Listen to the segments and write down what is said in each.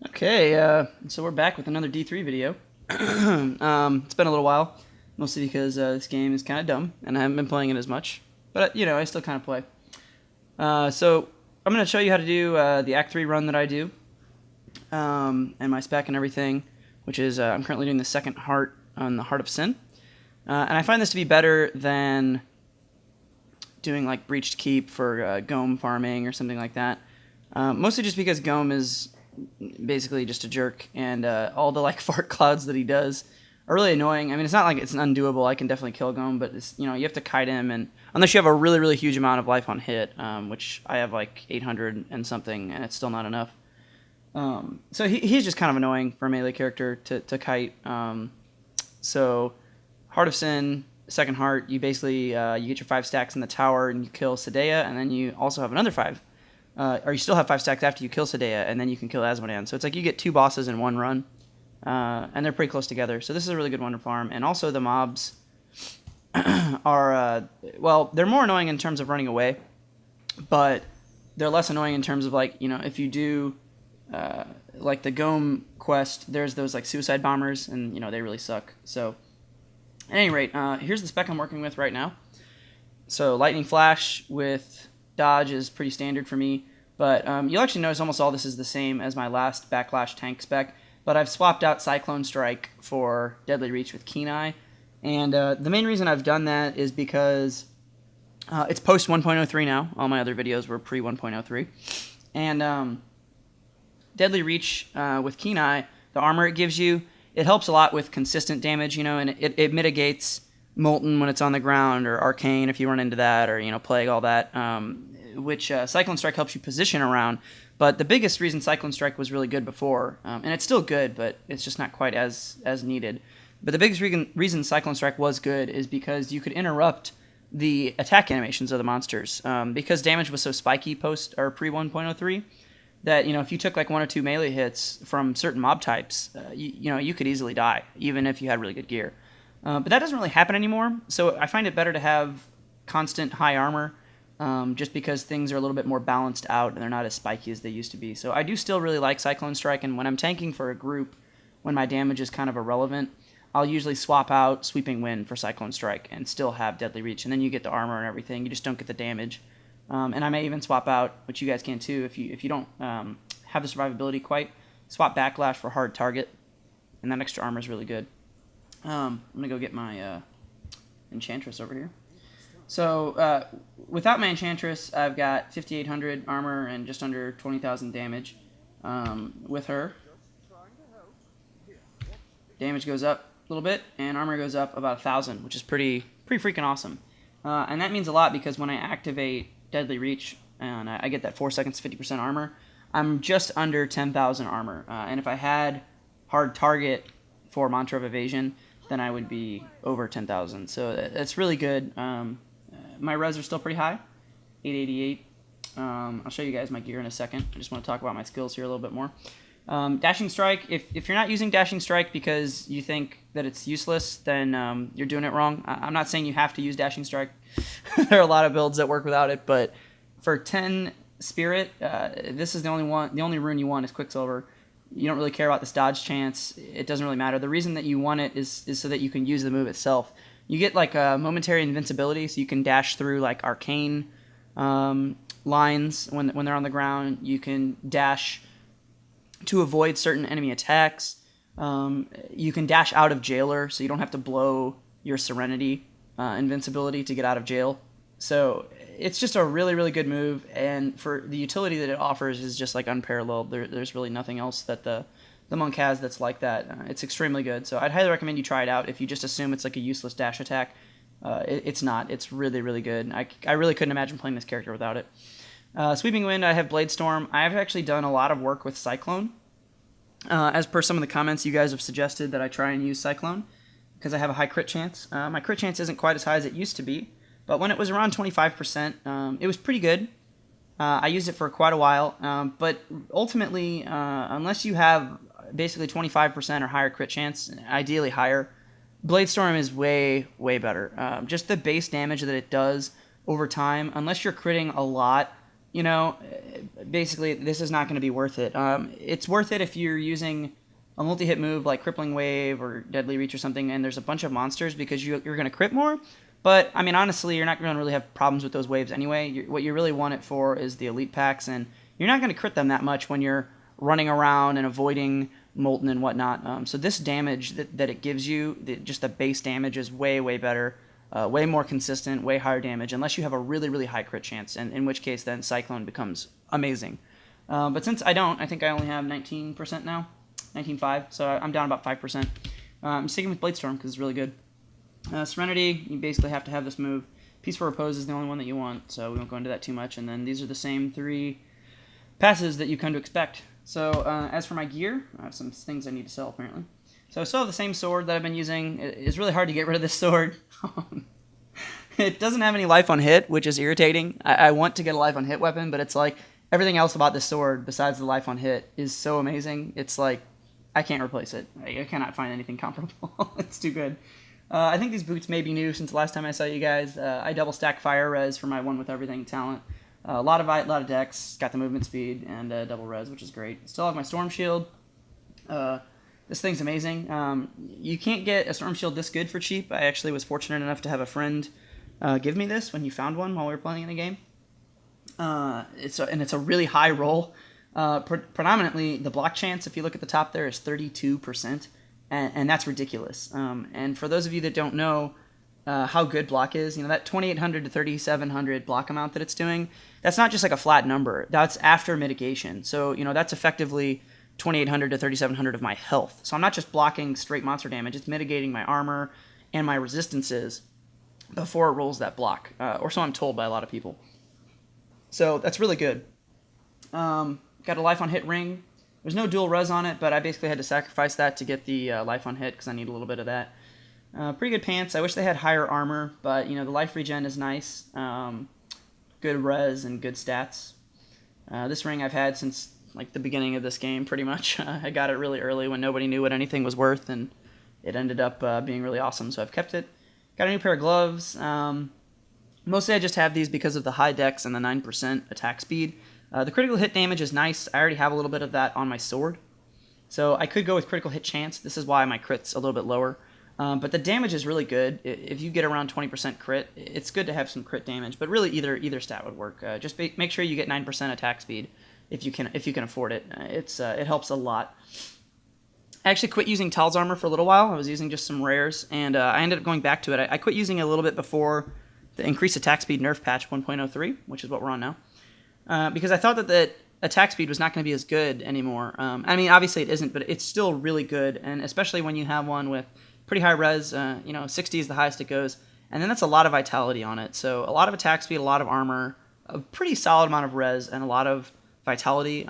Okay, so we're back with another D3 video. It's been a little while, mostly because this game is kind of dumb, and I haven't been playing it as much. But, I still kind of play. So, I'm going to show you how to do the Act 3 run that I do, and my spec and everything, which is, I'm currently doing the second heart on the Heart of Sin. And I find this to be better than doing, like, Breached Keep for Gome farming or something like that. Mostly just because Gome is basically just a jerk, and all the like fart clouds that he does are really annoying. I mean, it's not like it's undoable. I can definitely kill Gome, but it's, you have to kite him, and unless you have a really huge amount of life on hit, which I have like 800 and something, and it's still not enough. So he's just kind of annoying for a melee character to kite. So Heart of Sin, second heart, you basically you get your 5 stacks in the tower and you kill Cydaea, and then you also have another 5. Or you still have 5 stacks after you kill Cydaea, and then you can kill Azmodan. So it's like you get 2 bosses in one run, and they're pretty close together. So this is a really good one to farm. And also the mobs are, well, they're more annoying in terms of running away, but they're less annoying in terms of, like, if you do, like the Gome quest, there's those, like, suicide bombers, and, they really suck. So at any rate, here's the spec I'm working with right now. So Lightning Flash with dodge is pretty standard for me, but you'll actually notice almost all this is the same as my last Backlash tank spec, but I've swapped out Cyclone Strike for Deadly Reach with Keen Eye, and the main reason I've done that is because it's post 1.03 now. All my other videos were pre 1.03, and Deadly Reach with Keen Eye, the armor it gives you, it helps a lot with consistent damage, and it mitigates Molten when it's on the ground, or Arcane if you run into that, or Plague, all that, which Cyclone Strike helps you position around. But the biggest reason Cyclone Strike was really good before, and it's still good, but it's just not quite as needed. But the biggest reason Cyclone Strike was good is because you could interrupt the attack animations of the monsters, because damage was so spiky post or pre 1.03 that if you took like 1 or 2 melee hits from certain mob types, you could easily die even if you had really good gear. But that doesn't really happen anymore, so I find it better to have constant high armor, just because things are a little bit more balanced out and they're not as spiky as they used to be. So I do still really like Cyclone Strike, and when I'm tanking for a group, when my damage is kind of irrelevant, I'll usually swap out Sweeping Wind for Cyclone Strike and still have Deadly Reach, and then you get the armor and everything, you just don't get the damage. And I may even swap out, which you guys can too, if you don't have the survivability quite, swap Backlash for Hard Target, and that extra armor is really good. I'm going to go get my Enchantress over here. So, without my Enchantress, I've got 5,800 armor and just under 20,000 damage. With her, damage goes up a little bit, and armor goes up about 1,000, which is pretty freaking awesome. And that means a lot, because when I activate Deadly Reach, and I get that 4 seconds 50% armor, I'm just under 10,000 armor. And if I had Hard Target for Mantra of Evasion, then I would be over 10,000. So that's really good. My res are still pretty high, 888. I'll show you guys my gear in a second. I just want to talk about my skills here a little bit more. Dashing Strike, if you're not using Dashing Strike because you think that it's useless, then you're doing it wrong. I'm not saying you have to use Dashing Strike. There are a lot of builds that work without it, but for 10 Spirit, this is the only rune you want is Quicksilver. You don't really care about this dodge chance. It doesn't really matter. The reason that you want it is so that you can use the move itself. You get like a momentary invincibility, so you can dash through like arcane lines when they're on the ground. You can dash to avoid certain enemy attacks. You can dash out of Jailer, so you don't have to blow your Serenity invincibility to get out of jail. So it's just a really good move, and for the utility that it offers is just like unparalleled. There's really nothing else that the monk has that's like that. It's extremely good, so I'd highly recommend you try it out. If you just assume it's like a useless dash attack, it's not. It's really good. I really couldn't imagine playing this character without it. Sweeping Wind, I have Blade Storm. I've actually done a lot of work with Cyclone. As per some of the comments, you guys have suggested that I try and use Cyclone because I have a high crit chance. My crit chance isn't quite as high as it used to be, but when it was around 25%, it was pretty good. I used it for quite a while, but ultimately, unless you have basically 25% or higher crit chance, ideally higher, Blade Storm is way better. Just the base damage that it does over time, unless you're critting a lot, you know, basically this is not going to be worth it. It's worth it if you're using a multi-hit move like Crippling Wave or Deadly Reach or something, and there's a bunch of monsters because you're going to crit more. But, I mean, honestly, you're not going to really have problems with those waves anyway. What you really want it for is the elite packs, and you're not going to crit them that much when you're running around and avoiding Molten and whatnot. So this damage that it gives you, just the base damage, is way, way better, way more consistent, way higher damage, unless you have a really, really high crit chance, and in which case then Cyclone becomes amazing. But since I don't, I think I only have 19% now, 19.5, so I'm down about 5%. I'm sticking with Bladestorm because it's really good. Serenity, you basically have to have this move. Peaceful Repose is the only one that you want, so we won't go into that too much. And then these are the same 3 passes that you come to expect. So as for my gear, I have some things I need to sell apparently. So I still have the same sword that I've been using. It's really hard to get rid of this sword. It doesn't have any life on hit, which is irritating. I want to get a life on hit weapon, but it's like everything else about this sword besides the life on hit is so amazing. It's like I can't replace it. I cannot find anything comparable. It's too good. I think these boots may be new since the last time I saw you guys. I double stack fire res for my one with everything talent. A lot of dex, got the movement speed, and double res, which is great. Still have my storm shield. This thing's amazing. You can't get a storm shield this good for cheap. I actually was fortunate enough to have a friend give me this when he found one while we were playing in a game. It's a really high roll. Predominantly, the block chance, if you look at the top there, is 32%. And that's ridiculous. And for those of you that don't know how good block is, that 2,800 to 3,700 block amount that it's doing, that's not just like a flat number. That's after mitigation. So, that's effectively 2,800 to 3,700 of my health. So I'm not just blocking straight monster damage. It's mitigating my armor and my resistances before it rolls that block. Or so I'm told by a lot of people. So that's really good. Got a life on hit ring. There's no dual res on it, but I basically had to sacrifice that to get the life on hit because I need a little bit of that. Pretty good pants. I wish they had higher armor, but the life regen is nice. Good res and good stats. This ring I've had since like the beginning of this game, pretty much. I got it really early when nobody knew what anything was worth, and it ended up being really awesome. So I've kept it. Got a new pair of gloves. Mostly I just have these because of the high dex and the 9% attack speed. The critical hit damage is nice. I already have a little bit of that on my sword. So I could go with critical hit chance. This is why my crit's a little bit lower. But the damage is really good. If you get around 20% crit, it's good to have some crit damage. But really, either stat would work. Just make sure you get 9% attack speed if you can afford it. It helps a lot. I actually quit using Tal's armor for a little while. I was using just some rares, and I ended up going back to it. I quit using it a little bit before the increased attack speed nerf patch 1.03, which is what we're on now. Because I thought that attack speed was not going to be as good anymore. I mean, obviously it isn't, but it's still really good, and especially when you have one with pretty high res, 60 is the highest it goes, and then that's a lot of vitality on it. So a lot of attack speed, a lot of armor, a pretty solid amount of res, and a lot of vitality.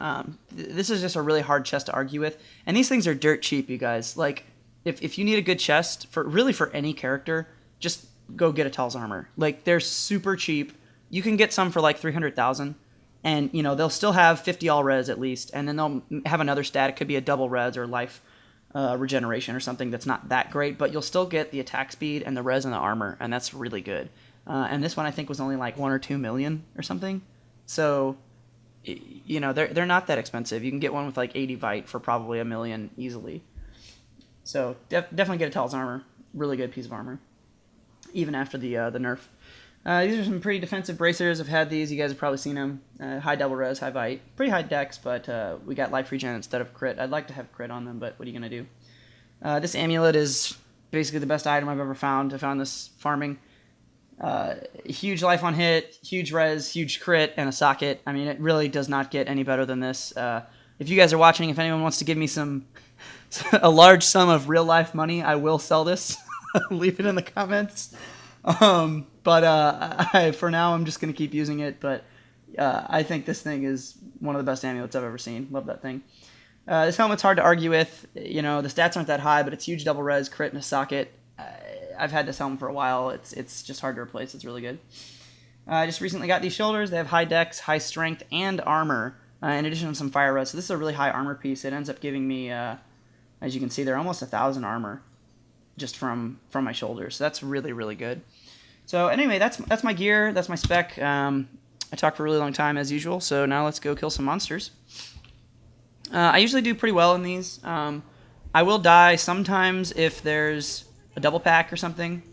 This is just a really hard chest to argue with, and these things are dirt cheap, you guys. Like, if you need a good chest, for any character, just go get a Tal's armor. Like, they're super cheap. You can get some for like 300,000. And, they'll still have 50 all res at least, and then they'll have another stat. It could be a double res or life regeneration or something that's not that great, but you'll still get the attack speed and the res and the armor, and that's really good. And this one I think was only like 1 or 2 million or something. So, they're not that expensive. You can get one with like 80 vite for probably 1 million easily. So definitely get a Tal's armor. Really good piece of armor, even after the nerf. These are some pretty defensive bracers. I've had these. You guys have probably seen them. High double res, high bite. Pretty high dex, but we got life regen instead of crit. I'd like to have crit on them, but what are you going to do? This amulet is basically the best item I've ever found. I found this farming. Huge life on hit, huge res, huge crit, and a socket. I mean, it really does not get any better than this. If you guys are watching, if anyone wants to give me a large sum of real life money, I will sell this. Leave it in the comments. But for now, I'm just going to keep using it. But I think this thing is one of the best amulets I've ever seen. Love that thing. This helmet's hard to argue with. The stats aren't that high, but it's huge double res, crit, and a socket. I've had this helmet for a while. It's just hard to replace. It's really good. I just recently got these shoulders. They have high dex, high strength, and armor, in addition to some fire res. So this is a really high armor piece. It ends up giving me, as you can see, they're almost 1,000 armor just from my shoulders. So that's really, really good. So anyway, that's my gear. That's my spec. I talked for a really long time as usual, so now let's go kill some monsters. I usually do pretty well in these. I will die sometimes if there's a double pack or something,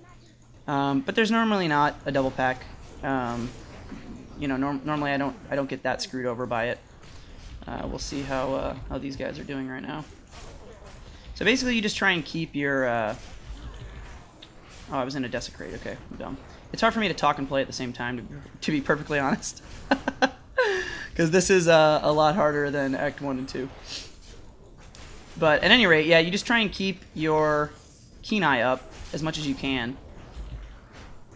but there's normally not a double pack. You know, normally I don't get that screwed over by it. We'll see how these guys are doing right now. So basically, you just try and keep your. Oh, I was in a desecrate. Okay, I'm dumb. It's hard for me to talk and play at the same time, to be perfectly honest. Because this is a lot harder than Act 1 and 2. But at any rate, yeah, you just try and keep your keen eye up as much as you can.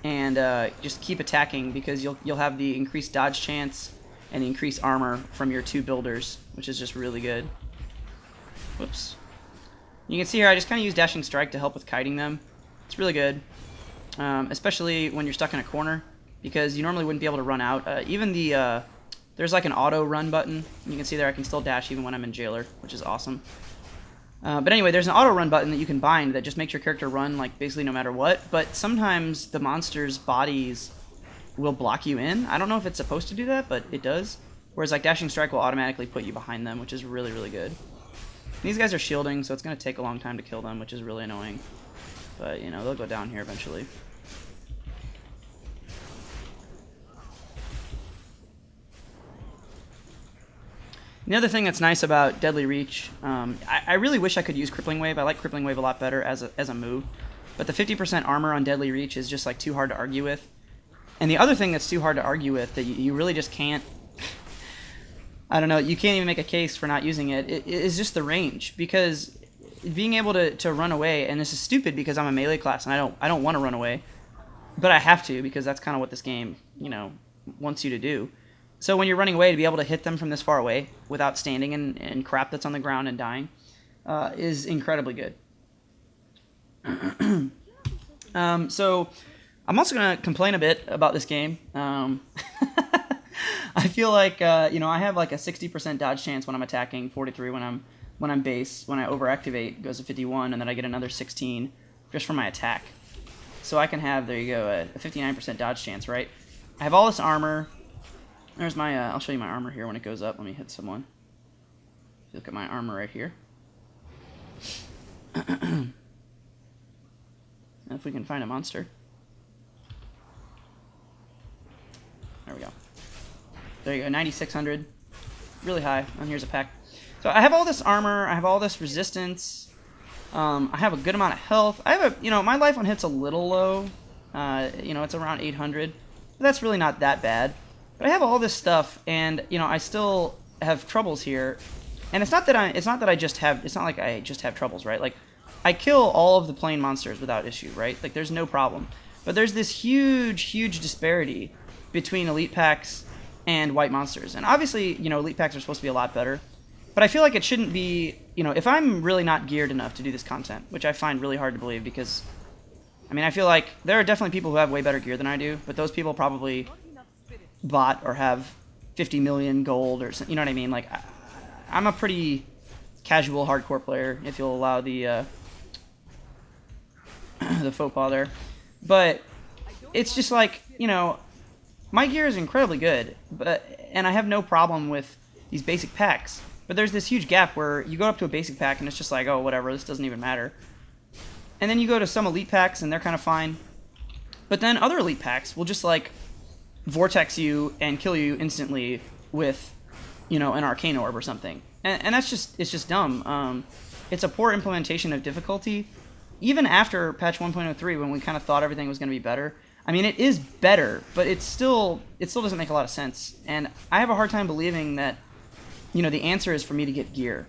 And just keep attacking, because you'll have the increased dodge chance and the increased armor from your 2 builders, which is just really good. Whoops. You can see here I just kind of use Dashing Strike to help with kiting them. It's really good. Especially when you're stuck in a corner, because you normally wouldn't be able to run out. Even the there's like an auto run button. You can see there I can still dash even when I'm in jailer, which is awesome. But anyway, there's an auto run button that you can bind that just makes your character run like basically no matter what. But sometimes the monsters' bodies will block you in. I don't know if it's supposed to do that, but it does. Whereas like Dashing Strike will automatically put you behind them, which is really, really good. These guys are shielding, so it's going to take a long time to kill them, which is really annoying. But, you know, they'll go down here eventually. The other thing that's nice about Deadly Reach, I really wish I could use Crippling Wave. I like Crippling Wave a lot better as a move. But the 50% armor on Deadly Reach is just like too hard to argue with. And the other thing that's too hard to argue with that you really just can't, I don't know, you can't even make a case for not using it, is just the range. Because being able to run away, and this is stupid because I'm a melee class and I don't want to run away, but I have to because that's kind of what this game, you know, wants you to do. So when you're running away, to be able to hit them from this far away without standing in crap that's on the ground and dying is incredibly good. So I'm also going to complain a bit about this game. I feel like, you know, I have like a 60% dodge chance when I'm attacking, 43 when I'm base. When I overactivate, it goes to 51, and then I get another 16 just from my attack. So I can have, there you go, a 59% dodge chance, right? I have all this armor. There's my, I'll show you my armor here when it goes up. Let me hit someone. Look at my armor right here. If we can find a monster. There we go. There you go, 9,600. Really high. And here's a pack. So I have all this armor. I have all this resistance. I have a good amount of health. I have a, you know, my life on hit's a little low. You know, it's around 800. But that's really not that bad. But I have all this stuff, and you know, I still have troubles here. And it's not that I just have, it's not like I just have troubles, right? Like, I kill all of the plain monsters without issue, right? Like, there's no problem. But there's this huge, huge disparity between elite packs and white monsters. And obviously, you know, elite packs are supposed to be a lot better. But I feel like it shouldn't be, you know, if I'm really not geared enough to do this content, which I find really hard to believe because, I mean, I feel like there are definitely people who have way better gear than I do, but those people probably bought or have 50 million gold or something, you know what I mean? Like, I'm a pretty casual hardcore player, if you'll allow the the faux pas there. But it's just like, you know, my gear is incredibly good, and I have no problem with these basic packs. But there's this huge gap where you go up to a basic pack and it's just like, oh, whatever, this doesn't even matter. And then you go to some elite packs and they're kind of fine. But then other elite packs will just like vortex you and kill you instantly with, you know, an arcane orb or something. And that's just, it's just dumb. It's a poor implementation of difficulty. Even after patch 1.03, when we kind of thought everything was going to be better, I mean, it is better, but it still doesn't make a lot of sense. And I have a hard time believing that, you know, the answer is for me to get gear.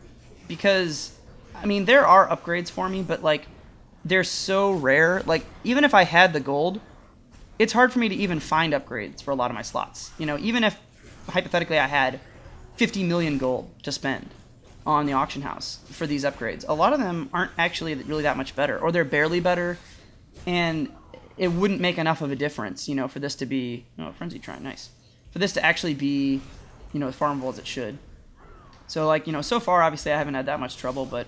Because, I mean, there are upgrades for me, but, like, they're so rare. Like, even if I had the gold, it's hard for me to even find upgrades for a lot of my slots. You know, even if, hypothetically, I had 50 million gold to spend on the auction house for these upgrades, a lot of them aren't actually really that much better, or they're barely better, and it wouldn't make enough of a difference, you know, for this to be, oh, Frenzy Shrine, nice, for this to actually be, you know, as farmable as it should. So, like, you know, so far, obviously, I haven't had that much trouble, but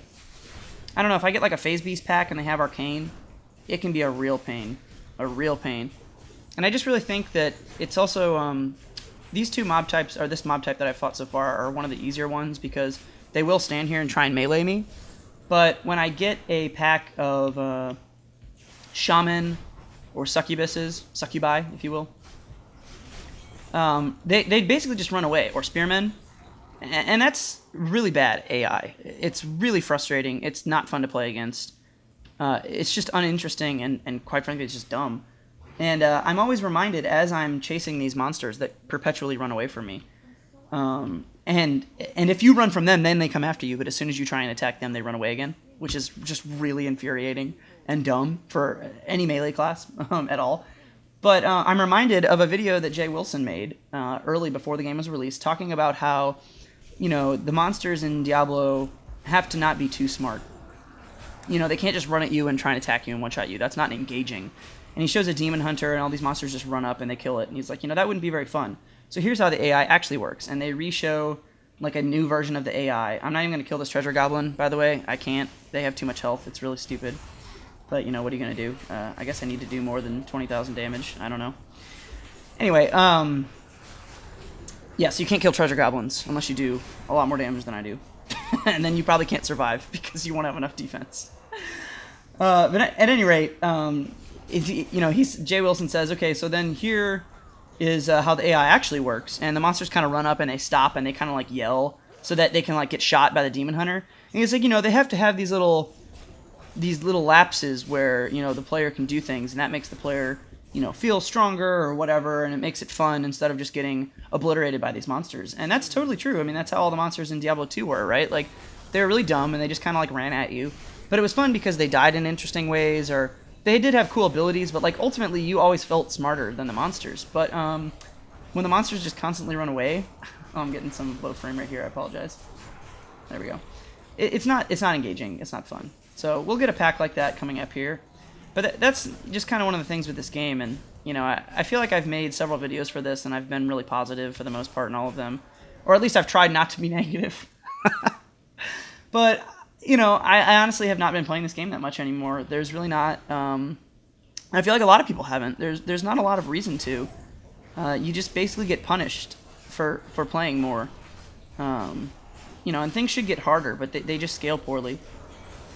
I don't know, if I get, like, a Phase Beast pack and they have Arcane, it can be a real pain. A real pain. And I just really think that it's also, these two mob types, or this mob type that I've fought so far, are one of the easier ones because they will stand here and try and melee me. But when I get a pack of shaman or succubi, if you will, they basically just run away, or spearmen, and that's really bad AI. It's really frustrating. It's not fun to play against. It's just uninteresting, and quite frankly, it's just dumb. And I'm always reminded as I'm chasing these monsters that perpetually run away from me. And if you run from them, then they come after you. But as soon as you try and attack them, they run away again, which is just really infuriating and dumb for any melee class at all. But I'm reminded of a video that Jay Wilson made early before the game was released, talking about how, the monsters in Diablo have to not be too smart. They can't just run at you and try and attack you and one-shot you. That's not engaging. And he shows a demon hunter, and all these monsters just run up and they kill it. And he's like, that wouldn't be very fun. So here's how the AI actually works. And they re-show like a new version of the AI. I'm not even going to kill this treasure goblin, by the way. I can't. They have too much health. It's really stupid. But, what are you going to do? I guess I need to do more than 20,000 damage. I don't know. Anyway, yeah, so you can't kill treasure goblins unless you do a lot more damage than I do. And then you probably can't survive because you won't have enough defense. But at any rate, Jay Wilson says, okay, so then here is how the AI actually works, and the monsters kind of run up and they stop and they kind of like yell so that they can like get shot by the demon hunter. And he's like, they have to have these little lapses where the player can do things, and that makes the player feel stronger or whatever, and it makes it fun instead of just getting obliterated by these monsters. And that's totally true. I mean, that's how all the monsters in Diablo 2 were, right? Like, they were really dumb and they just kind of like ran at you, but it was fun because they died in interesting ways, or they did have cool abilities, but like ultimately you always felt smarter than the monsters. But when the monsters just constantly run away, I'm getting some low frame rate here, I apologize. There we go. It's not engaging, it's not fun. So we'll get a pack like that coming up here. But that's just kind of one of the things with this game, and I feel like I've made several videos for this, and I've been really positive for the most part in all of them, or at least I've tried not to be negative. But I honestly have not been playing this game that much anymore. There's really not. I feel like a lot of people haven't. There's not a lot of reason to. You just basically get punished for playing more. And things should get harder, but they just scale poorly.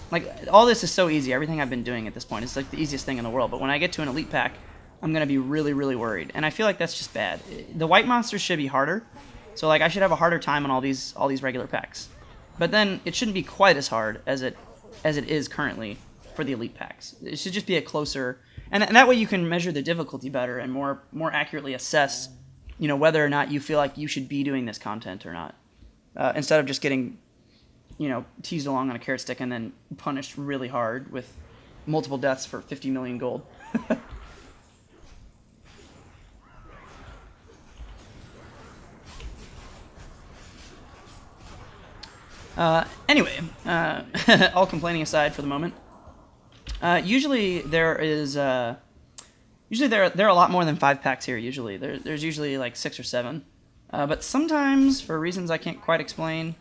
Like, all this is so easy. Everything I've been doing at this point is like the easiest thing in the world. But when I get to an elite pack, I'm going to be really, really worried. And I feel like that's just bad. The white monsters should be harder. So, like, I should have a harder time on all these regular packs. But then it shouldn't be quite as hard as it is currently for the elite packs. It should just be a closer... And that way you can measure the difficulty better and more accurately assess, whether or not you feel like you should be doing this content or not. Instead of just getting... teased along on a carrot stick and then punished really hard with multiple deaths for 50 million gold. Anyway, all complaining aside for the moment, usually there are a lot more than 5 packs here. Usually there's usually like 6 or 7, but sometimes for reasons I can't quite explain,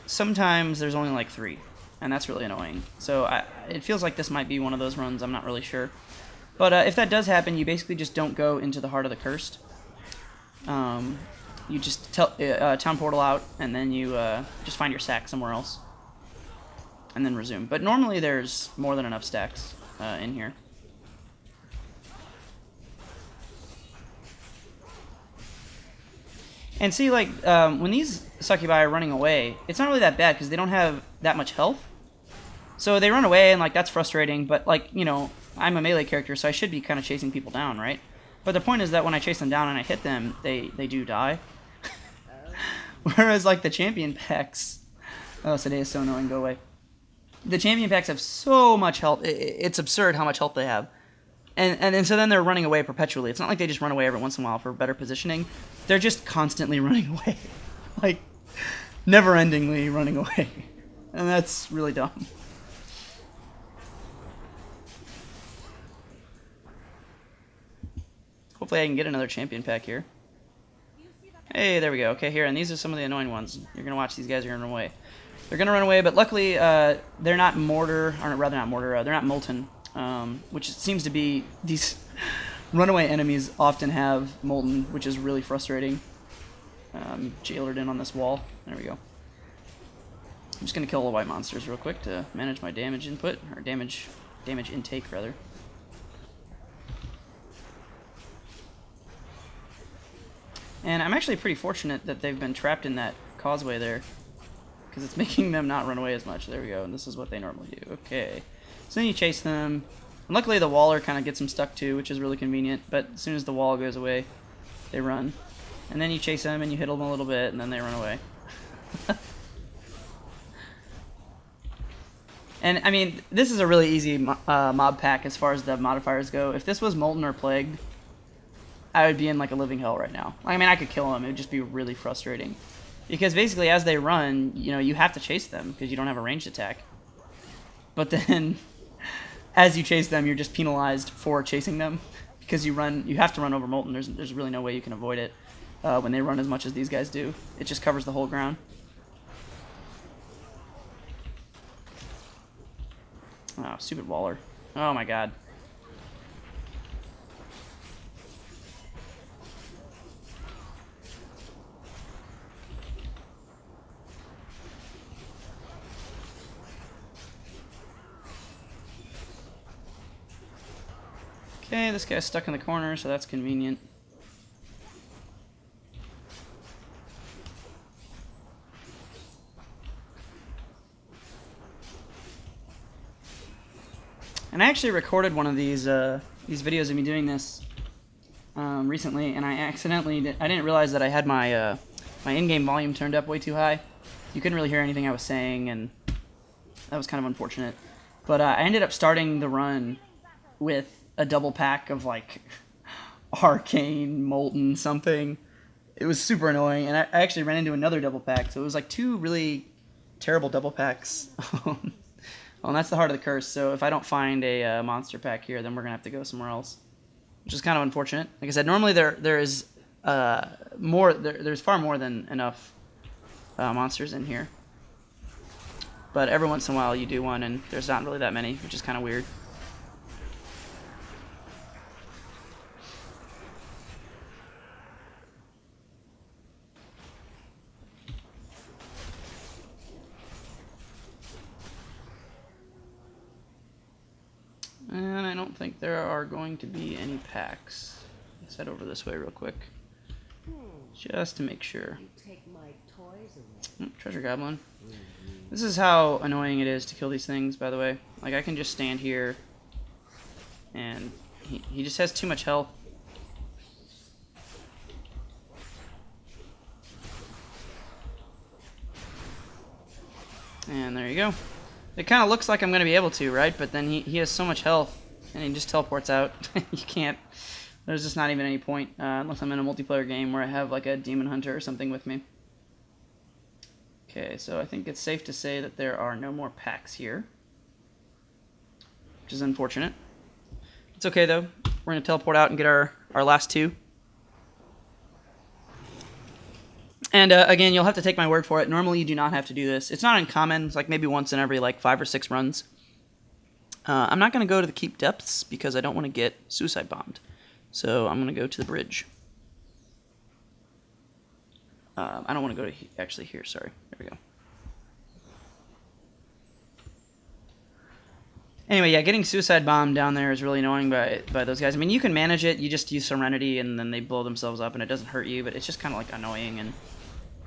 sometimes there's only like 3, and that's really annoying. So it feels like this might be one of those runs. I'm not really sure, but if that does happen, you basically just don't go into the Heart of the Cursed. You just town portal out, and then you just find your sack somewhere else, and then resume. But normally there's more than enough stacks in here. And see, like, when these succubi are running away, it's not really that bad because they don't have that much health. So they run away, and, like, that's frustrating. But, like, I'm a melee character, so I should be kind of chasing people down, right? But the point is that when I chase them down and I hit them, they do die. Whereas, like, the champion packs... Oh, Cydaea is so annoying. Go away. The champion packs have so much health. It's absurd how much health they have. And so then they're running away perpetually. It's not like they just run away every once in a while for better positioning. They're just constantly running away. Like, never-endingly running away. And that's really dumb. Hopefully I can get another champion pack here. Hey, there we go. Okay, here, and these are some of the annoying ones. You're going to watch these guys are going to run away. They're going to run away, but luckily they're not mortar, or rather not mortar, they're not molten, which seems to be these Runaway enemies often have Molten, which is really frustrating. Jailered in on this wall. There we go. I'm just gonna kill the white monsters real quick to manage my damage input, or damage intake rather. And I'm actually pretty fortunate that they've been trapped in that causeway there, because it's making them not run away as much. There we go, and this is what they normally do. Okay, so then you chase them. And luckily the waller kind of gets them stuck too, which is really convenient, but as soon as the wall goes away, they run. And then you chase them and you hit them a little bit, and then they run away. And, I mean, this is a really easy mob pack as far as the modifiers go. If this was Molten or Plagued, I would be in, like, a living hell right now. I mean, I could kill them. It would just be really frustrating. Because basically, as they run, you know, you have to chase them because you don't have a ranged attack. But then, as you chase them, you're just penalized for chasing them. Because you have to run over Molten. There's really no way you can avoid it when they run as much as these guys do. It just covers the whole ground. Oh, stupid Waller. Oh my god. Okay, this guy's stuck in the corner, so that's convenient. And I actually recorded one of these videos of me doing this recently, and I didn't realize that I had my my in-game volume turned up way too high. You couldn't really hear anything I was saying, and that was kind of unfortunate. But I ended up starting the run with a double pack of like Arcane, Molten, something. It was super annoying, and I actually ran into another double pack, so it was like two really terrible double packs. Well, and that's the heart of the curse, so if I don't find a monster pack here, then we're going to have to go somewhere else. Which is kind of unfortunate. Like I said, normally there is there's far more than enough monsters in here. But every once in a while you do one, and there's not really that many, which is kind of weird. And I don't think there are going to be any packs. Let's head over this way real quick. Just to make sure. Treasure Goblin. This is how annoying it is to kill these things, by the way. Like, I can just stand here, and he just has too much health. And there you go. It kind of looks like I'm going to be able to, right? But then he has so much health, and he just teleports out. You can't. There's just not even any point, unless I'm in a multiplayer game where I have like a Demon Hunter or something with me. Okay, so I think it's safe to say that there are no more packs here, which is unfortunate. It's okay, though. We're going to teleport out and get our last two. And again, you'll have to take my word for it. Normally, you do not have to do this. It's not uncommon. It's like maybe once in every like 5 or 6 runs. I'm not going to go to the keep depths because I don't want to get suicide bombed. So I'm going to go to the bridge. I don't want to go to actually here. Sorry. There we go. Anyway, yeah, getting suicide bombed down there is really annoying by those guys. I mean, you can manage it. You just use Serenity, and then they blow themselves up, and it doesn't hurt you. But it's just kind of like annoying. And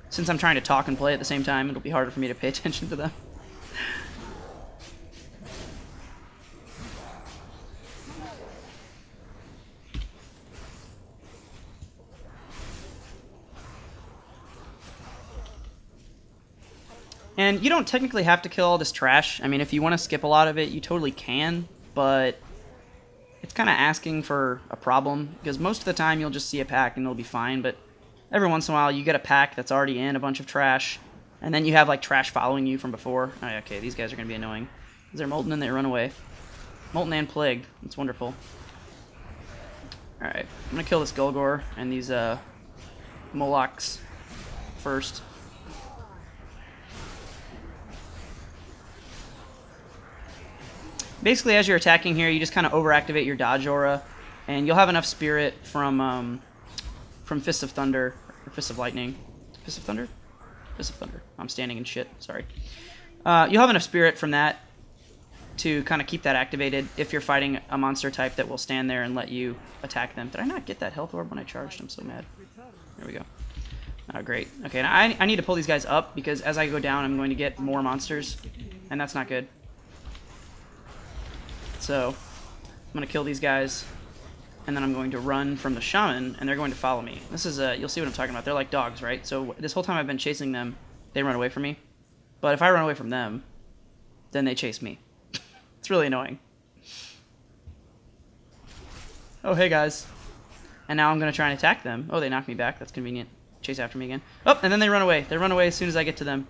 since I'm trying to talk and play at the same time, it'll be harder for me to pay attention to them. And you don't technically have to kill all this trash. I mean, if you want to skip a lot of it, you totally can, but it's kind of asking for a problem, because most of the time you'll just see a pack and it'll be fine, but every once in a while you get a pack that's already in a bunch of trash, and then you have like trash following you from before. Oh, okay, these guys are going to be annoying. They're Molten and they run away. Molten and Plagued. That's wonderful. Alright, I'm going to kill this Gulgor and these Molochs first. Basically, as you're attacking here, you just kind of overactivate your dodge aura, And you'll have enough spirit from Fists of Thunder, or Fists of Lightning. Fists of Thunder? Fists of Thunder. I'm standing in shit, sorry. You'll have enough spirit from that to kind of keep that activated if you're fighting a monster type that will stand there and let you attack them. Did I not get that health orb when I charged? I'm so mad. There we go. Oh, great. Okay, now I need to pull these guys up because as I go down, I'm going to get more monsters, and that's not good. So, I'm going to kill these guys, and then I'm going to run from the shaman, and they're going to follow me. This is, you'll see what I'm talking about. They're like dogs, right? So, this whole time I've been chasing them, they run away from me. But if I run away from them, then they chase me. It's really annoying. Oh, hey, guys. And now I'm going to try and attack them. Oh, they knocked me back. That's convenient. Chase after me again. Oh, and then they run away. They run away as soon as I get to them.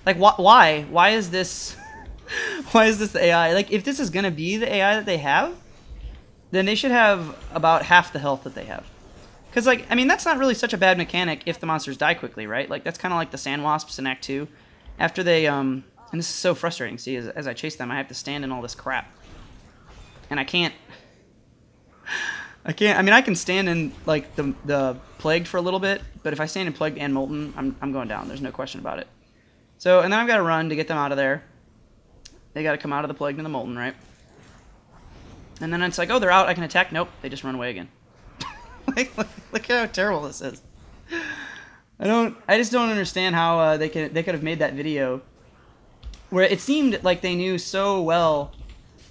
Like, why? Why is this... Why is this the AI? Like, if this is going to be the AI that they have, then they should have about half the health that they have. Because, like, I mean, that's not really such a bad mechanic if the monsters die quickly, right? Like, that's kind of like the Sand Wasps in Act 2. After they, and this is so frustrating, see, as I chase them, I have to stand in all this crap. And I can't, I mean, I can stand in, like, the Plagued for a little bit, but if I stand in Plagued and Molten, I'm going down, there's no question about it. So, and then I've got to run to get them out of there. They got to come out of the Plagued and the Molten, right? And then it's like, oh, they're out, I can attack. Nope, they just run away again. Look how terrible this is. I just don't understand how they could have made that video where it seemed like they knew so well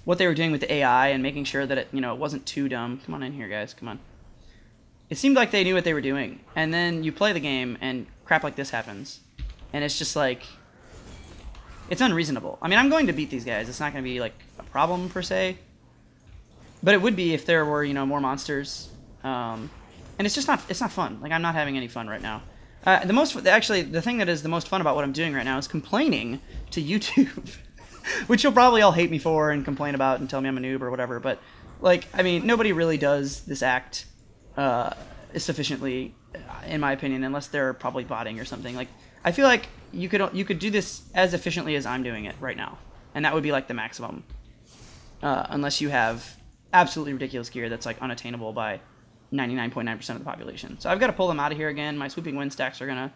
what they were doing with the AI and making sure that it, you know, it wasn't too dumb. Come on in here, guys. Come on. It seemed like they knew what they were doing, and then you play the game and crap like this happens, and it's just like, it's unreasonable. I mean, I'm going to beat these guys. It's not going to be like a problem per se, but it would be if there were, you know, more monsters. And it's just not, it's not fun. Like, I'm not having any fun right now. Actually, the thing that is the most fun about what I'm doing right now is complaining to YouTube, which you'll probably all hate me for and complain about and tell me I'm a noob or whatever. But, like, I mean, nobody really does this act sufficiently, in my opinion, unless they're probably botting or something. Like, I feel like you could do this as efficiently as I'm doing it right now, and that would be like the maximum, unless you have absolutely ridiculous gear that's like unattainable by 99.9% of the population. So I've got to pull them out of here again. My Sweeping Wind stacks are going to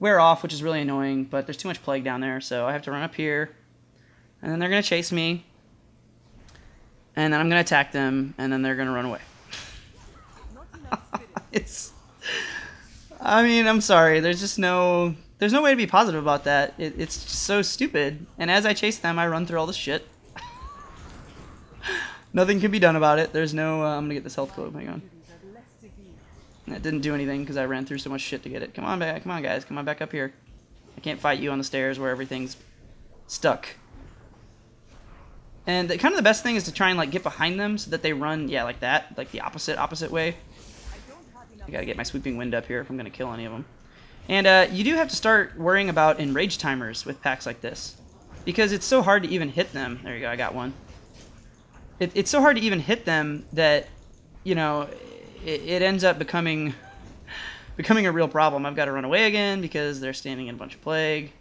wear off, which is really annoying, but there's too much Plague down there, so I have to run up here, and then they're going to chase me, and then I'm going to attack them, and then they're going to run away. I mean, I'm sorry, there's no way to be positive about that. It's so stupid, and as I chase them, I run through all this shit. Nothing can be done about it. There's no, I'm going to get this health globe, hang on. That didn't do anything because I ran through so much shit to get it. Come on back, come on guys, come on back up here. I can't fight you on the stairs where everything's stuck. And kind of the best thing is to try and like get behind them so that they run, yeah, like that, like the opposite way. I gotta get my Sweeping Wind up here if I'm gonna kill any of them. And you do have to start worrying about enrage timers with packs like this, because it's so hard to even hit them. There you go, I got one. It's so hard to even hit them that, you know, it ends up becoming a real problem. I've got to run away again because they're standing in a bunch of Plague.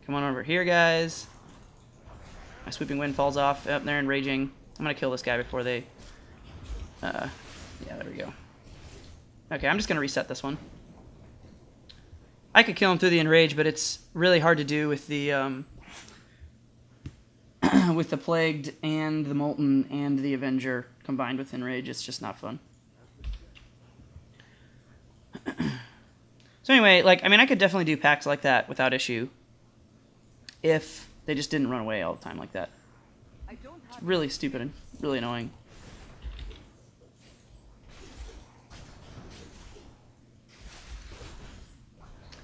Come on over here, guys. My Sweeping Wind falls off. Yep, they're enraging. I'm going to kill this guy before they... yeah, there we go. Okay, I'm just going to reset this one. I could kill him through the enrage, but it's really hard to do with the... with the Plagued and the Molten and the Avenger combined with enrage. It's just not fun. So anyway, like, I mean, I could definitely do packs like that without issue if they just didn't run away all the time like that. It's really stupid and really annoying.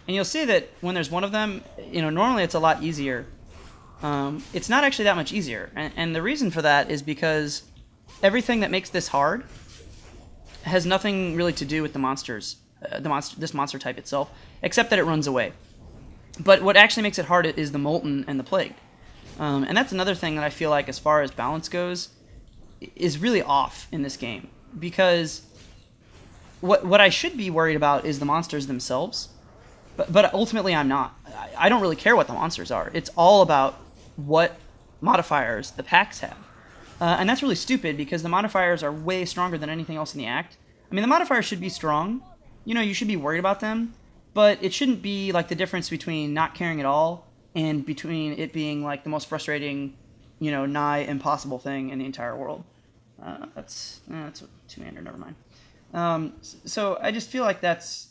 And you'll see that when there's one of them, you know, normally it's a lot easier. It's not actually that much easier. And the reason for that is because everything that makes this hard has nothing really to do with the monsters. This monster type itself, except that it runs away. But what actually makes it hard is the Molten and the Plague. And that's another thing that I feel like, as far as balance goes, is really off in this game. Because what I should be worried about is the monsters themselves. But ultimately I'm not. I don't really care what the monsters are. It's all about what modifiers the packs have. And that's really stupid because the modifiers are way stronger than anything else in the act. I mean, the modifiers should be strong. You know, you should be worried about them. But it shouldn't be like the difference between not caring at all and between it being like the most frustrating, you know, nigh impossible thing in the entire world. That's a two-hander, never mind. So I just feel like that's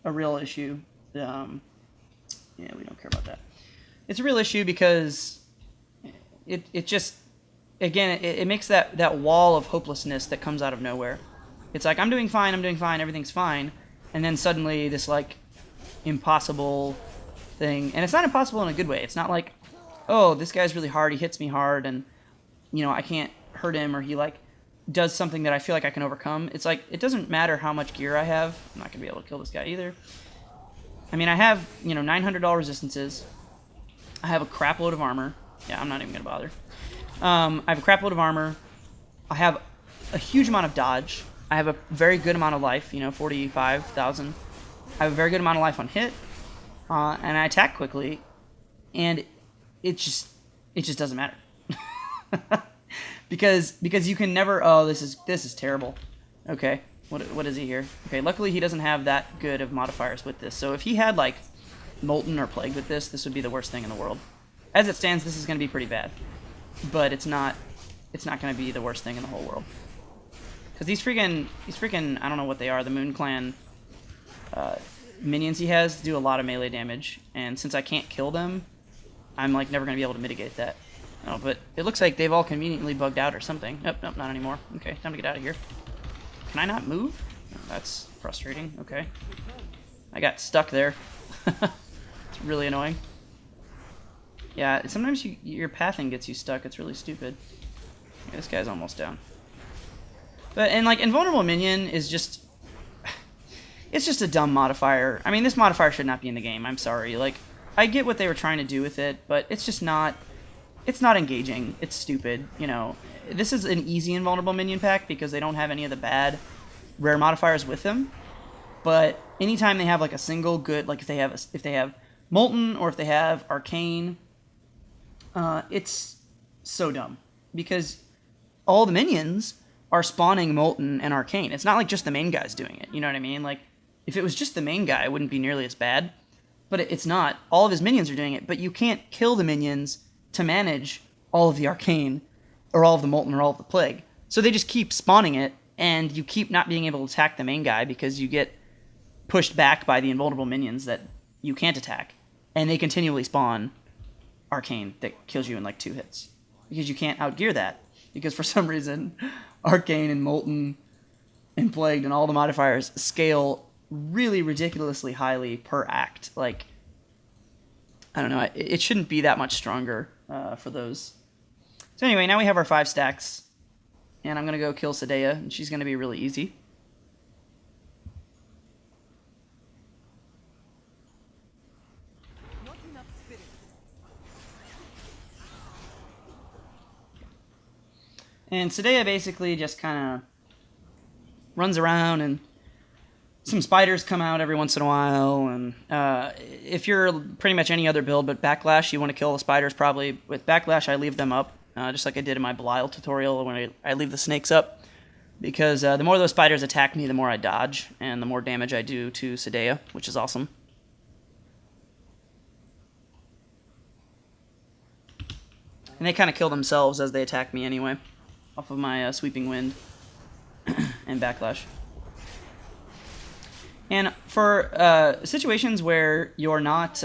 a real issue. Yeah, we don't care about that. It's a real issue because it just, again, it makes that wall of hopelessness that comes out of nowhere. It's like, I'm doing fine, everything's fine, and then suddenly this, like, impossible thing, and it's not impossible in a good way. It's not like, oh, this guy's really hard, he hits me hard, and, you know, I can't hurt him, or he, like, does something that I feel like I can overcome. It's like, it doesn't matter how much gear I have. I'm not going to be able to kill this guy either. I mean, I have, you know, $900 resistances. I have a crap load of armor. Yeah, I'm not even going to bother. I have a crap load of armor. I have a huge amount of dodge. I have a very good amount of life, you know, 45,000. I have a very good amount of life on hit. And I attack quickly. And it just doesn't matter. because you can never, oh, this is terrible. Okay, what is he here? Okay, luckily he doesn't have that good of modifiers with this. So if he had, like, Molten or Plague with this would be the worst thing in the world. As it stands, this is going to be pretty bad. But it's not going to be the worst thing in the whole world. Because these freaking, I don't know what they are, the Moon Clan minions he has do a lot of melee damage. And since I can't kill them, I'm, like, never going to be able to mitigate that. Oh, but it looks like they've all conveniently bugged out or something. Nope, not anymore. Okay, time to get out of here. Can I not move? Oh, that's frustrating. Okay. I got stuck there. It's really annoying. Yeah, sometimes your pathing gets you stuck. It's really stupid. Okay, this guy's almost down. And like, Invulnerable Minion is just... It's just a dumb modifier. I mean, this modifier should not be in the game. I'm sorry. Like, I get what they were trying to do with it, but it's just not... It's not engaging. It's stupid. You know, this is an easy Invulnerable Minion pack because they don't have any of the bad rare modifiers with them. But anytime they have like a single good, like if they have Molten or if they have Arcane, it's so dumb because all the minions are spawning Molten and Arcane. It's not like just the main guy's doing it. You know what I mean? Like, if it was just the main guy, it wouldn't be nearly as bad. But it's not. All of his minions are doing it, but you can't kill the minions to manage all of the Arcane or all of the Molten or all of the Plague. So they just keep spawning it, and you keep not being able to attack the main guy because you get pushed back by the invulnerable minions that you can't attack. And they continually spawn Arcane that kills you in like 2 hits. Because you can't outgear that. Because for some reason, Arcane and Molten and Plagued and all the modifiers scale really ridiculously highly per act. Like, I don't know, it shouldn't be that much stronger for those. So anyway, now we have our 5 stacks. And I'm going to go kill Cydaea, and she's going to be really easy. And Cydaea basically just kind of runs around, and some spiders come out every once in a while. And if you're pretty much any other build but Backlash, you want to kill the spiders probably. With Backlash, I leave them up, just like I did in my Belial tutorial when I leave the snakes up. Because the more those spiders attack me, the more I dodge, and the more damage I do to Cydaea, which is awesome. And they kind of kill themselves as they attack me anyway, off of my Sweeping Wind and Backlash. And for situations where you're not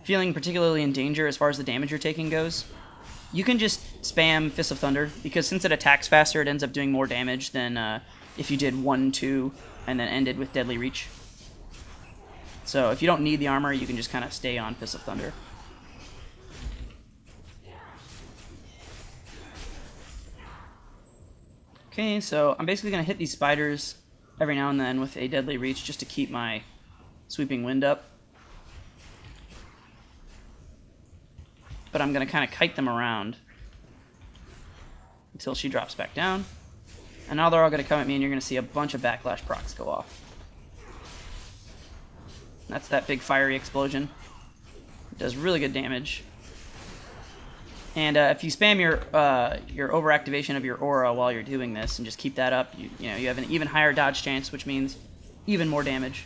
feeling particularly in danger as far as the damage you're taking goes, you can just spam Fist of Thunder, because since it attacks faster, it ends up doing more damage than if you did 1, 2, and then ended with Deadly Reach. So if you don't need the armor, you can just kind of stay on Fist of Thunder. Okay, so I'm basically going to hit these spiders every now and then with a Deadly Reach just to keep my Sweeping Wind up. But I'm going to kind of kite them around until she drops back down. And now they're all going to come at me, and you're going to see a bunch of Backlash procs go off. That's that big fiery explosion. It does really good damage. And if you spam your overactivation of your aura while you're doing this and just keep that up, you know you have an even higher dodge chance, which means even more damage.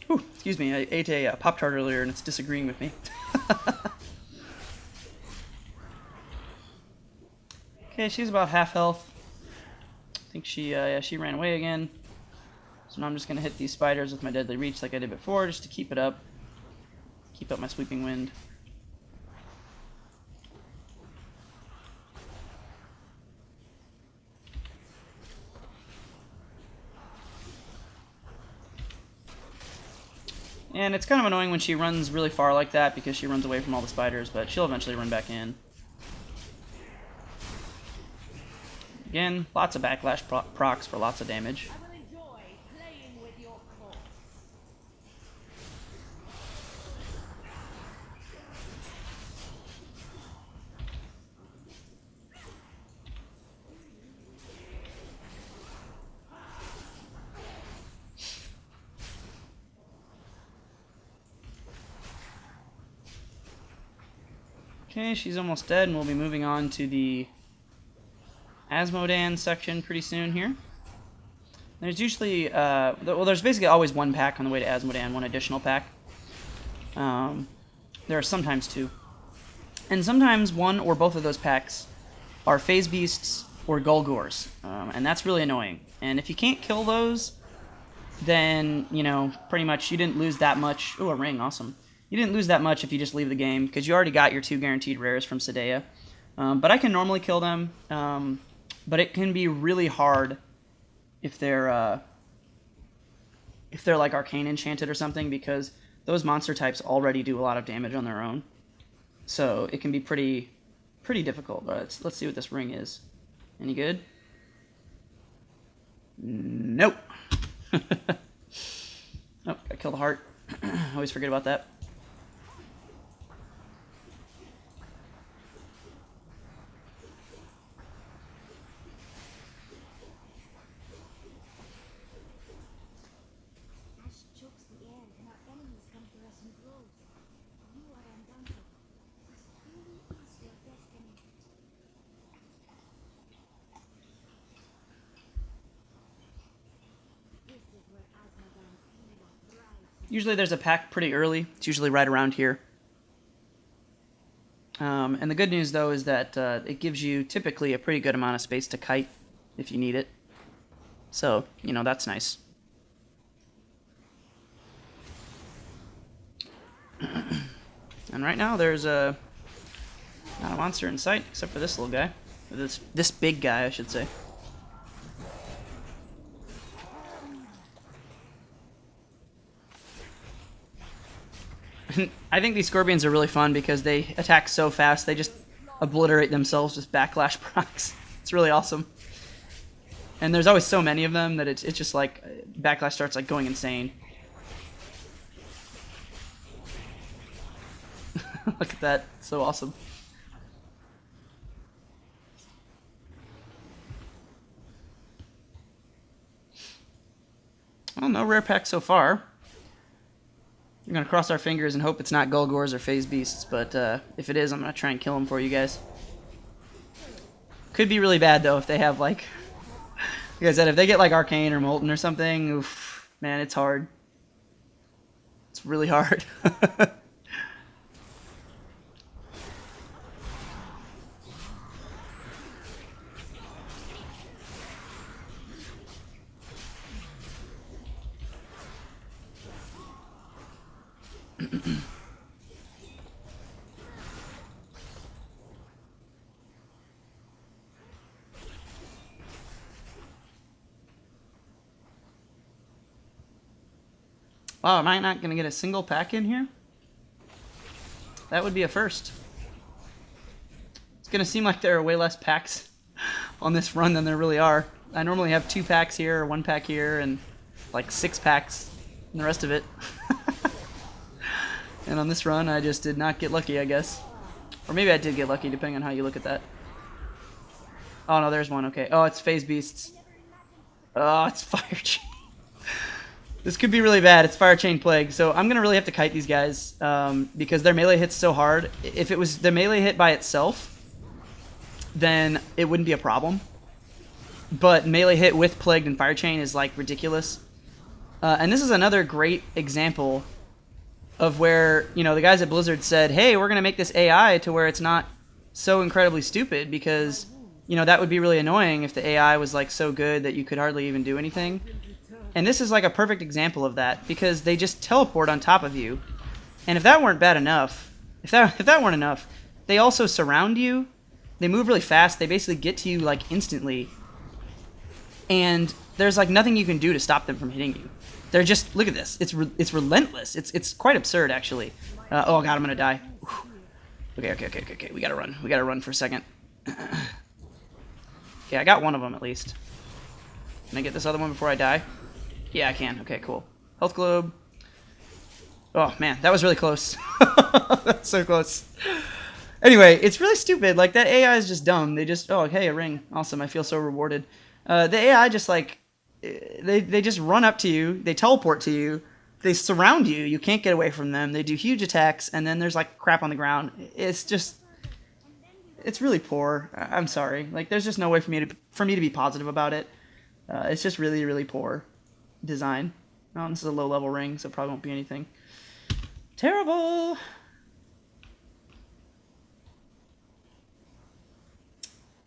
Ooh, excuse me, I ate a Pop-Tart earlier and it's disagreeing with me. Okay, she's about half health. I think she ran away again. So now I'm just going to hit these spiders with my Deadly Reach like I did before, just to keep it up. Keep up my Sweeping Wind. And it's kind of annoying when she runs really far like that because she runs away from all the spiders, but she'll eventually run back in. Again, lots of backlash procs for lots of damage. Okay, she's almost dead, and we'll be moving on to the Azmodan section pretty soon here. There's usually, well, there's basically always one pack on the way to Azmodan, one additional pack. There are sometimes two. And sometimes one or both of those packs are Phase Beasts or Golgors, and that's really annoying. And if you can't kill those, then, you know, pretty much you didn't lose that much. Oh, a ring, awesome. You didn't lose that much if you just leave the game, because you already got your 2 guaranteed rares from Cydaea. But I can normally kill them, but it can be really hard if they're like Arcane Enchanted or something, because those monster types already do a lot of damage on their own. So it can be pretty difficult. But let's see what this ring is. Any good? Nope. Oh, I killed a heart. I always forget about that. Usually there's a pack pretty early. It's usually right around here. And the good news, though, is that it gives you typically a pretty good amount of space to kite if you need it. So, you know, that's nice. And right now there's not a monster in sight, except for this little guy. This big guy, I should say. I think these scorpions are really fun because they attack so fast, they just obliterate themselves with backlash procs. It's really awesome. And there's always so many of them that it's just like, backlash starts like going insane. Look at that, so awesome. Well, no rare pack so far. We're going to cross our fingers and hope it's not Golgors or Phase Beasts, but if it is, I'm going to try and kill them for you guys. Could be really bad, though, if they have, like... Like I said, if they get, like, Arcane or Molten or something, oof, man, it's hard. It's really hard. Wow, am I not going to get a single pack in here? That would be a first. It's going to seem like there are way less packs on this run than there really are. I normally have 2 packs here, or 1 pack here, and like 6 packs and the rest of it. And on this run, I just did not get lucky, I guess. Or maybe I did get lucky, depending on how you look at that. Oh, no, there's one. Okay. Oh, it's Phase Beasts. Oh, it's Fire Chain. This could be really bad. It's Fire Chain Plague, so I'm gonna really have to kite these guys because their melee hits so hard. If it was the melee hit by itself, then it wouldn't be a problem. But melee hit with Plagued and Fire Chain is like ridiculous. And this is another great example of where, you know, the guys at Blizzard said, hey, we're gonna make this AI to where it's not so incredibly stupid, because, you know, that would be really annoying if the AI was like so good that you could hardly even do anything. And this is like a perfect example of that, because they just teleport on top of you. And if that weren't bad enough, if that weren't enough, they also surround you. They move really fast. They basically get to you like instantly. And there's like nothing you can do to stop them from hitting you. They're just, look at this. It's relentless. It's quite absurd, actually. Oh god, I'm gonna die. Okay. We gotta run. We gotta run for a second. Okay, I got one of them at least. Can I get this other one before I die? Yeah, I can. Okay, cool. Health globe. Oh man, that was really close. That's so close. Anyway, it's really stupid. Like, that AI is just dumb. They just, oh, hey, a ring. Awesome, I feel so rewarded. The AI just, like, they just run up to you. They teleport to you. They surround you. You can't get away from them. They do huge attacks, and then there's, like, crap on the ground. It's just, it's really poor. I'm sorry. Like, there's just no way for me to be positive about it. It's just really, really poor design. Oh, this is a low-level ring, so it probably won't be anything terrible.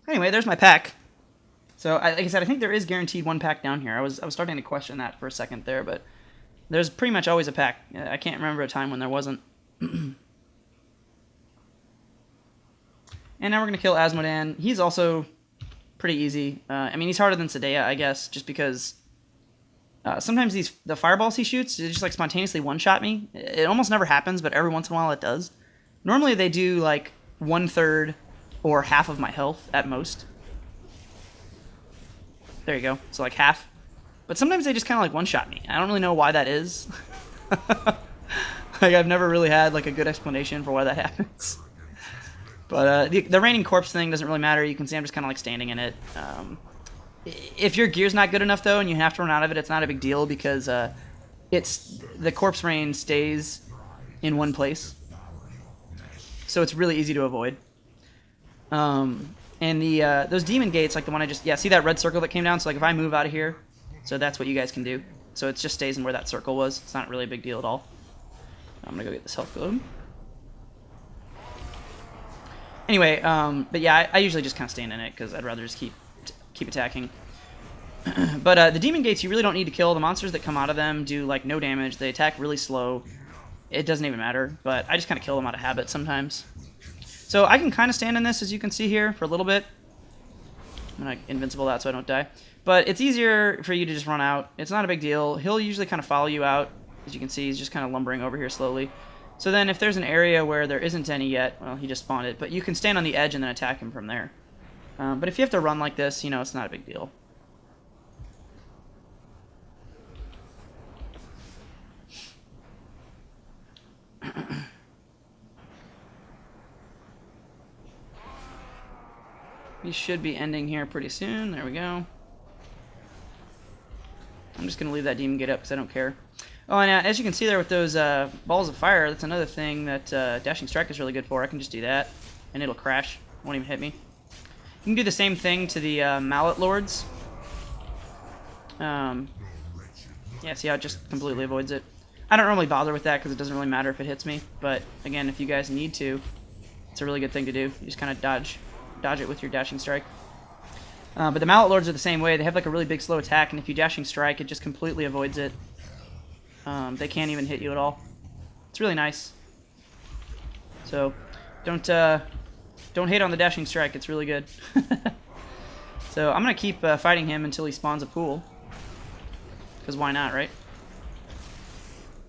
Anyway, there's my pack. So, like I said, I think there is guaranteed one pack down here. I was starting to question that for a second there, but there's pretty much always a pack. I can't remember a time when there wasn't. And now we're going to kill Azmodan. He's also pretty easy. I mean, he's harder than Cydaea, I guess, just because sometimes the fireballs he shoots, they just like spontaneously one-shot me. It almost never happens, but every once in a while it does. Normally they do like 1/3 or half of my health at most. There you go. So like half. But sometimes they just kind of like one-shot me. I don't really know why that is. Like, I've never really had like a good explanation for why that happens. But the raining corpse thing doesn't really matter. You can see I'm just kind of like standing in it. If your gear's not good enough though, and you have to run out of it, it's not a big deal, because the corpse rain stays in one place, so it's really easy to avoid. And those demon gates, like the one I just, see that red circle that came down? So like if I move out of here, so that's what you guys can do. So it just stays in where that circle was. It's not really a big deal at all. I'm gonna go get this health globe. Anyway, but yeah, I usually just kind of stand in it because I'd rather just keep attacking. But the demon gates, you really don't need to kill. The monsters that come out of them do like no damage. They attack really slow. It doesn't even matter, but I just kind of kill them out of habit sometimes. So I can kind of stand in this, as you can see here, for a little bit. I'm gonna invincible that so I don't die. But it's easier for you to just run out. It's not a big deal. He'll usually kind of follow you out. As you can see, he's just kind of lumbering over here slowly. So then if there's an area where there isn't any yet, well, he just spawned it, but you can stand on the edge and then attack him from there. But if you have to run like this, you know, it's not a big deal. We should be ending here pretty soon. There we go. I'm just going to leave that demon gate up because I don't care. Oh, and as you can see there with those balls of fire, that's another thing that Dashing Strike is really good for. I can just do that, and it'll crash. Won't even hit me. You can do the same thing to the Mallet Lords. Yeah, see how it just completely avoids it. I don't normally bother with that because it doesn't really matter if it hits me. But, again, if you guys need to, it's a really good thing to do. You just kind of dodge it with your Dashing Strike. But the Mallet Lords are the same way. They have like a really big slow attack, and if you Dashing Strike, it just completely avoids it. They can't even hit you at all. It's really nice. So, don't hate on the Dashing Strike. It's really good. So I'm gonna keep fighting him until he spawns a pool. Because why not, right?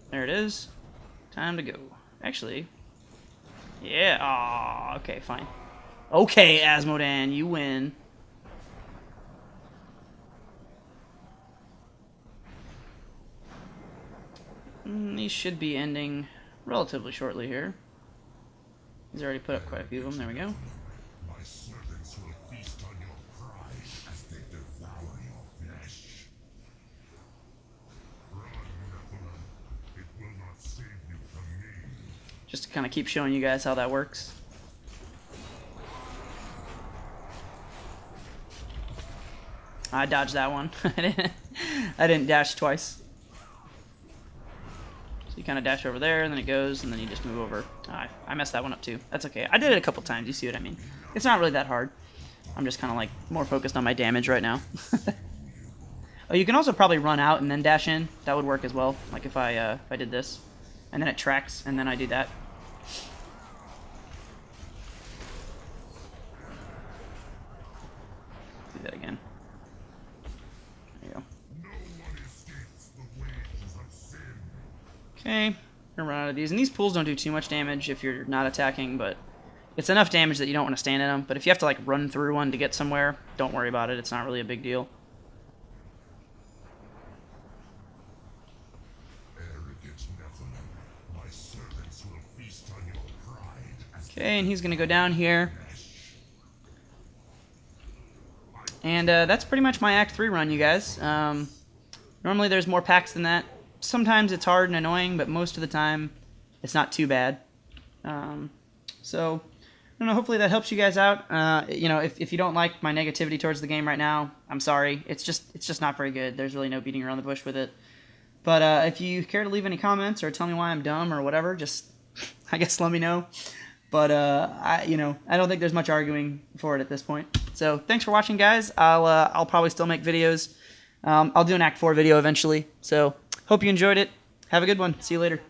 There it is. Time to go. Actually, yeah. Aw, okay, fine. Okay, Azmodan, you win. These should be ending relatively shortly here. He's already put up quite a few of them. There we go. My servants will feast on your pride as they devour your flesh. Run, just to kind of keep showing you guys how that works. I dodged that one. I didn't dash twice. So you kind of dash over there, and then it goes, and then you just move over. I messed that one up too. That's okay. I did it a couple times. You see what I mean? It's not really that hard. I'm just kind of like more focused on my damage right now. Oh, you can also probably run out and then dash in. That would work as well. Like if I did this, and then it tracks, and then I do that. Do that again. There you go. Okay, I'm gonna run out of these, and these pools don't do too much damage if you're not attacking, but it's enough damage that you don't want to stand in them. But if you have to like run through one to get somewhere, don't worry about it. It's not really a big deal. Okay, and he's gonna go down here. And that's pretty much my Act 3 run, you guys. Normally there's more packs than that. Sometimes it's hard and annoying, but most of the time it's not too bad. So, I don't know, hopefully that helps you guys out. You know, if you don't like my negativity towards the game right now, I'm sorry. It's just not very good. There's really no beating around the bush with it. But if you care to leave any comments or tell me why I'm dumb or whatever, just, I guess, let me know. But I don't think there's much arguing for it at this point. So thanks for watching, guys. I'll probably still make videos. I'll do an Act 4 video eventually. So hope you enjoyed it. Have a good one. See you later.